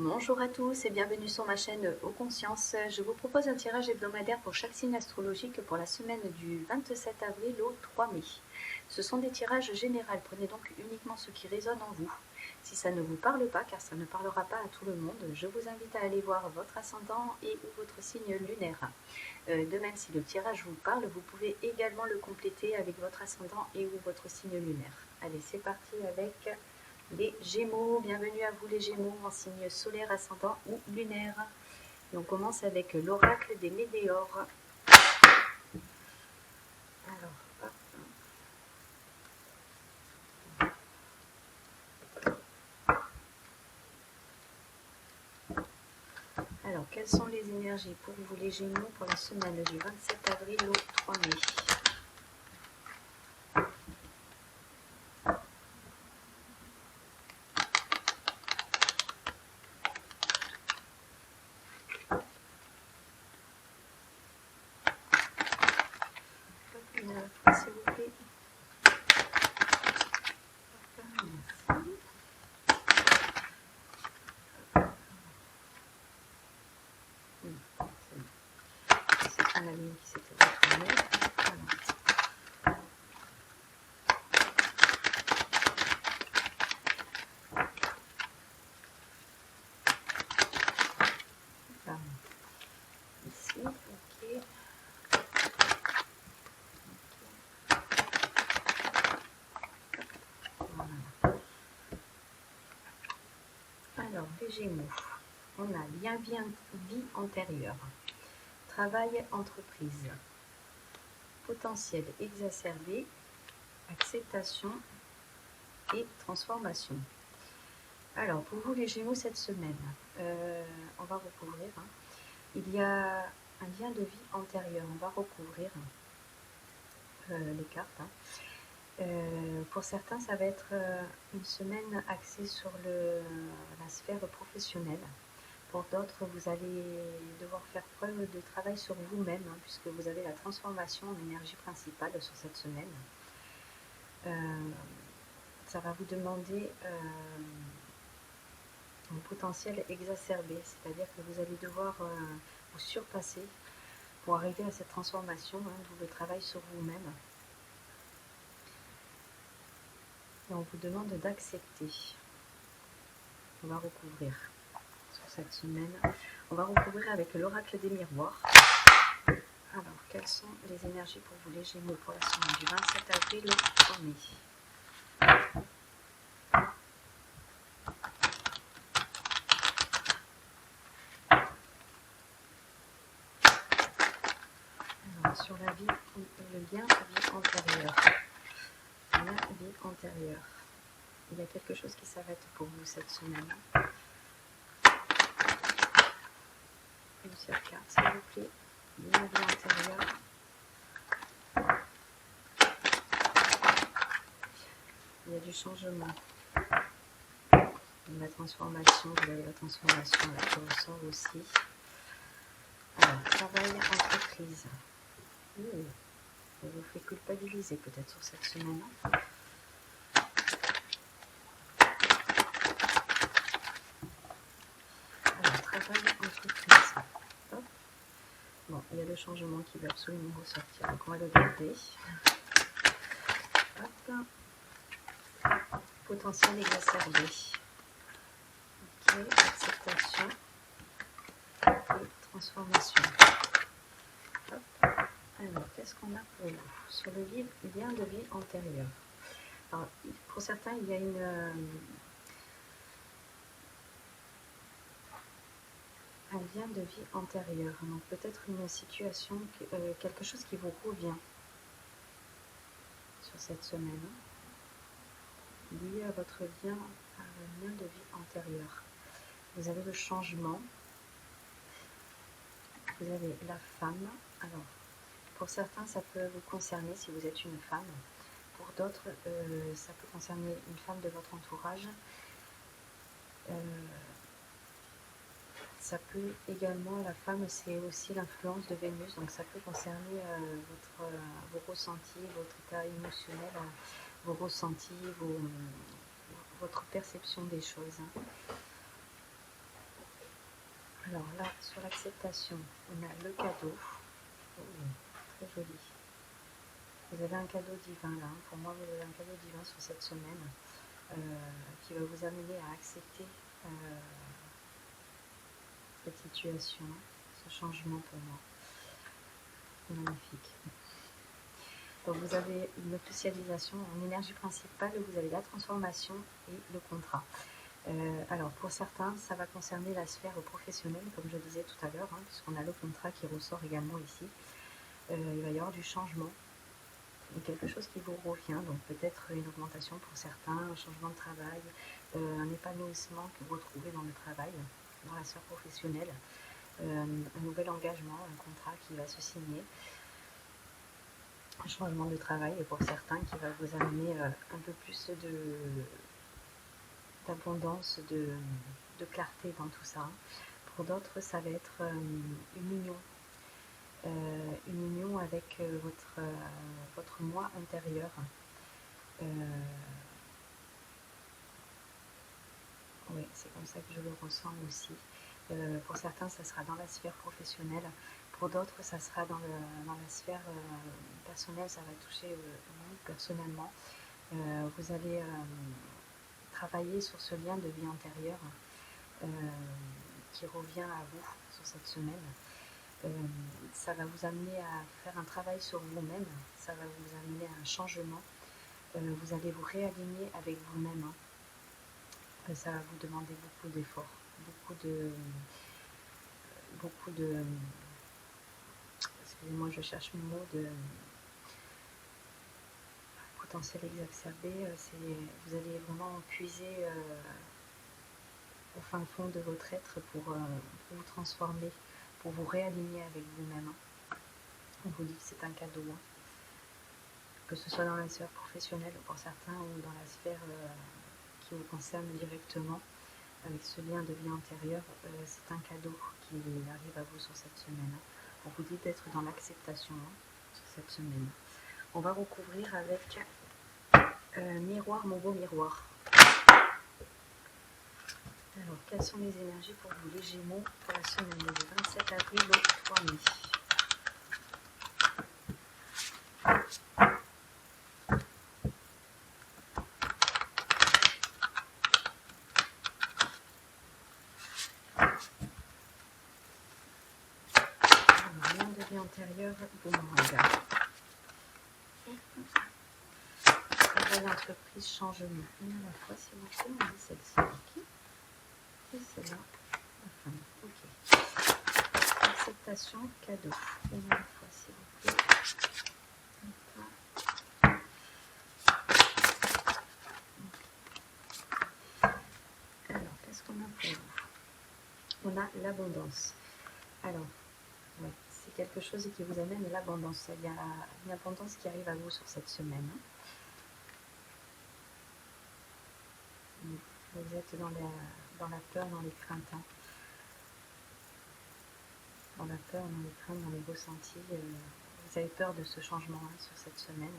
Bonjour à tous et bienvenue sur ma chaîne Eau Conscience. Je vous propose un tirage hebdomadaire pour chaque signe astrologique pour la semaine du 27 avril au 3 mai. Ce sont des tirages généraux, prenez donc uniquement ce qui résonne en vous. Si ça ne vous parle pas, car ça ne parlera pas à tout le monde, je vous invite à aller voir votre ascendant et ou votre signe lunaire. De même, si le tirage vous parle, vous pouvez également le compléter avec votre ascendant et ou votre signe lunaire. Allez, c'est parti avec les Gémeaux. Bienvenue à vous les Gémeaux en signe solaire, ascendant ou lunaire. Et on commence avec l'oracle des Météores. Alors, hop. Alors, quelles sont les énergies pour vous les Gémeaux pour la semaine du 27 avril au 3 mai? S'il vous plaît. C'est un ami qui s'était retourné. Voilà. Ici, ok. Voilà. Alors, les Gémeaux, on a lien vie antérieure, travail entreprise, potentiel exacerbé, acceptation et transformation. Alors, pour vous les Gémeaux cette semaine, on va recouvrir, il y a un lien de vie antérieur, on va recouvrir les cartes. Pour certains, ça va être une semaine axée sur la sphère professionnelle. Pour d'autres, vous allez devoir faire preuve de travail sur vous-même, puisque vous avez la transformation en énergie principale sur cette semaine. Ça va vous demander un potentiel exacerbé, c'est-à-dire que vous allez devoir vous surpasser pour arriver à cette transformation, d'où le travail sur vous-même. Et on vous demande d'accepter. On va recouvrir sur cette semaine. On va recouvrir avec l'oracle des miroirs. Alors, quelles sont les énergies pour vous les Gémeaux pour la semaine du 27 avril au 3 mai? Alors, sur la vie, le lien vie antérieure. La vie antérieure. Il y a quelque chose qui s'arrête pour vous cette semaine. Une seule carte, s'il vous plaît. La vie antérieure. Il y a du changement. La transformation, vous avez la transformation là qui ressort aussi. Alors, travail, entreprise. Ça vous fait culpabiliser peut-être sur cette semaine. Alors, travail, entreprise. Hop. Bon, il y a le changement qui veut absolument ressortir, donc on va le garder. Hop. Potentiel exacerbé. Ok, acceptation et transformation. Hop. Alors, qu'est-ce qu'on a pour vous sur le lien de vie antérieur? Alors, pour certains, il y a un lien de vie antérieur. Donc, peut-être une situation, quelque chose qui vous revient sur cette semaine, lié à votre lien de vie antérieur. Vous avez le changement. Vous avez la femme. Alors, pour certains, ça peut vous concerner si vous êtes une femme. Pour d'autres, ça peut concerner une femme de votre entourage. Ça peut également, la femme, c'est aussi l'influence de Vénus, donc ça peut concerner vos ressentis, votre état émotionnel, vos ressentis, votre perception des choses. Alors là, sur l'acceptation, on a le cadeau. Oh, très joli. Vous avez un cadeau divin là. Pour moi, vous avez un cadeau divin sur cette semaine qui va vous amener à accepter cette situation, ce changement pour moi. Magnifique. Donc vous avez une officialisation en énergie principale, vous avez la transformation et le contrat. Alors pour certains, ça va concerner la sphère professionnelle, comme je disais tout à l'heure, hein, puisqu'on a le contrat qui ressort également ici. Il va y avoir du changement, quelque chose qui vous revient, donc peut-être une augmentation pour certains, un changement de travail, un épanouissement que vous retrouvez dans le travail, dans la sphère professionnelle, un nouvel engagement, un contrat qui va se signer, un changement de travail pour certains qui va vous amener un peu plus d'abondance, de clarté dans tout ça. Pour d'autres, ça va être une union avec votre moi intérieur. Oui, c'est comme ça que je le ressens aussi. Pour certains, ça sera dans la sphère professionnelle. Pour d'autres, ça sera dans la sphère personnelle. Ça va toucher vous personnellement. Vous allez travailler sur ce lien de vie antérieure qui revient à vous sur cette semaine. Ça va vous amener à faire un travail sur vous-même. Ça va vous amener à un changement. Vous allez vous réaligner avec vous-même. Hein. Ça va vous demander beaucoup d'efforts, beaucoup de, excusez-moi, je cherche mes mots, de potentiel exacerbé. Vous allez vraiment puiser au fin fond de votre être pour vous transformer, pour vous réaligner avec vous-même. On vous dit que c'est un cadeau, hein. Que ce soit dans la sphère professionnelle pour certains ou dans la sphère qui vous concerne directement, avec ce lien de vie antérieure, c'est un cadeau qui arrive à vous sur cette semaine. On vous dit d'être dans l'acceptation sur cette semaine. On va recouvrir avec miroir, mon beau miroir. Alors, quelles sont les énergies pour vous, les Gémeaux, pour la semaine du 27 avril au 3 mai? Antérieure, boomerang. Travail, entreprise, changement. Une à la fois, s'il vous plaît, on dit celle-ci. Okay. Et celle-là, la fin. Ok. Acceptation, cadeau. Une à la fois, s'il vous plaît. Alors, qu'est-ce qu'on a pour vous? On a l'abondance. Alors, ouais, c'est quelque chose qui vous amène l'abondance. Il y a une abondance qui arrive à vous sur cette semaine. Vous êtes dans la peur, dans les craintes. Hein. Dans la peur, dans les craintes, dans les ressentis. Vous avez peur de ce changement sur cette semaine.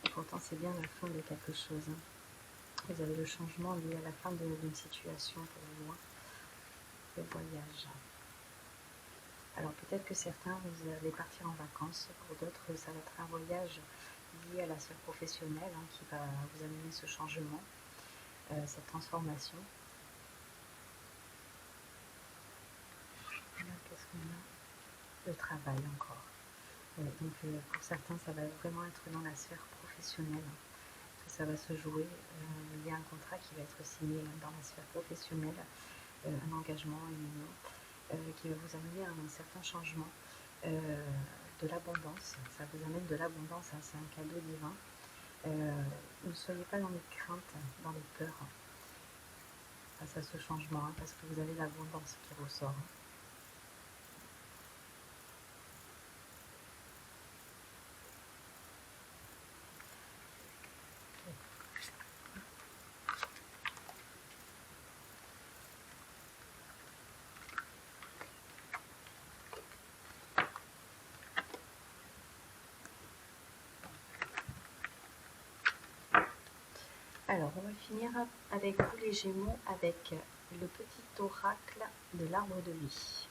Et pourtant, c'est bien la fin de quelque chose. Hein. Vous avez le changement lié à la fin d'une situation pour vous. Le voyage. Alors peut-être que certains, vous allez partir en vacances. Pour d'autres, ça va être un voyage lié à la sphère professionnelle qui va vous amener ce changement, cette transformation. Qu'est-ce qu'on a? Le travail encore. Donc pour certains, ça va vraiment être dans la sphère professionnelle que ça va se jouer. Il y a un contrat qui va être signé dans la sphère professionnelle, un engagement, une union, qui va vous amener à un certain changement. De l'abondance, ça vous amène de l'abondance, hein, c'est un cadeau divin. Ne soyez pas dans les craintes, dans les peurs face à ce changement, hein, parce que vous avez l'abondance qui ressort. Hein. Alors, on va finir avec vous les Gémeaux, avec le petit oracle de l'arbre de vie.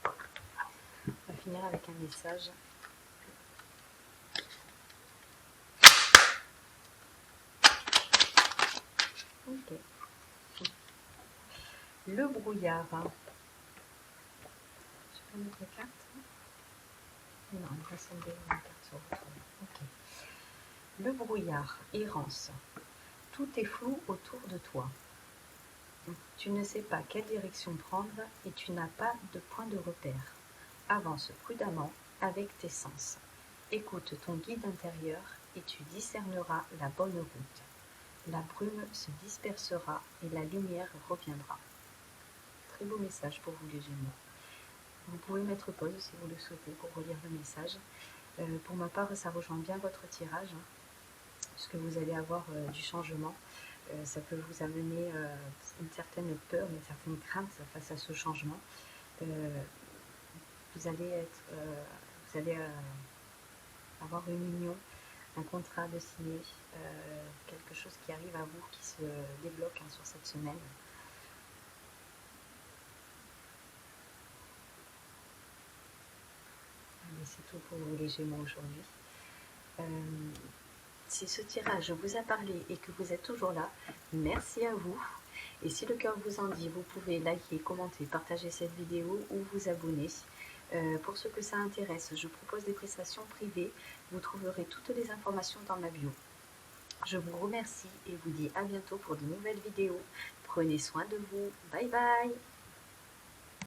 On va finir avec un message. Ok. Le brouillard. Je peux mettre la carte? Non, il va sembler une carte sur votre... Ok. Le brouillard, errance. Tout est flou autour de toi. Tu ne sais pas quelle direction prendre et tu n'as pas de point de repère. Avance prudemment avec tes sens. Écoute ton guide intérieur et tu discerneras la bonne route. La brume se dispersera et la lumière reviendra. Très beau message pour vous les Gémeaux. Vous pouvez mettre pause si vous le souhaitez pour relire le message. Pour ma part, ça rejoint bien votre tirage, puisque vous allez avoir du changement. Ça peut vous amener une certaine peur, une certaine crainte face à ce changement. Vous allez avoir une union, un contrat de signer, quelque chose qui arrive à vous, qui se débloque sur cette semaine. Et c'est tout pour vous les Gémeaux aujourd'hui. Si ce tirage vous a parlé et que vous êtes toujours là, merci à vous. Et si le cœur vous en dit, vous pouvez liker, commenter, partager cette vidéo ou vous abonner. Pour ceux que ça intéresse, je propose des prestations privées. Vous trouverez toutes les informations dans ma bio. Je vous remercie et vous dis à bientôt pour de nouvelles vidéos. Prenez soin de vous. Bye bye!